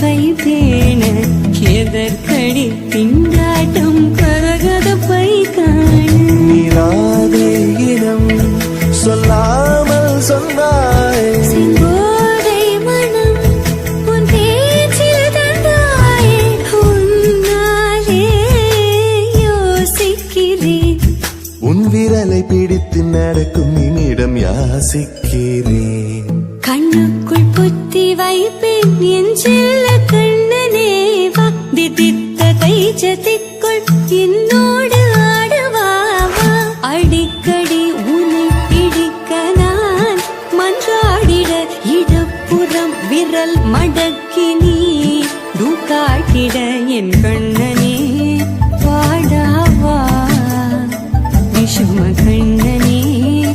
வைத்தேன எதற்கடி திண்டாட்டம் கரகத பை காணாதே இனம் சொல்லாமல் சொன்னாய் செங்கோதை மனம் உன் பேச்சில் தந்தாயே உன்னாலே யோசிக்கிறேன் உன் விரலை பிடித்து நடக்கும் நிமிடம் யாசிக்கிறேன் கண்ணுக்குள் புத்தி வைப்பேன் என் செல்ல கண்ணனே வா திதித்த தைச்சதிக்குள் என்னோடு ஆடுவாவா அடிக்கடி உன்னை பிடிக்க நான் மன்றாடிட இடப்புறம் விரல் மடக்கி நீ காட்டிட என்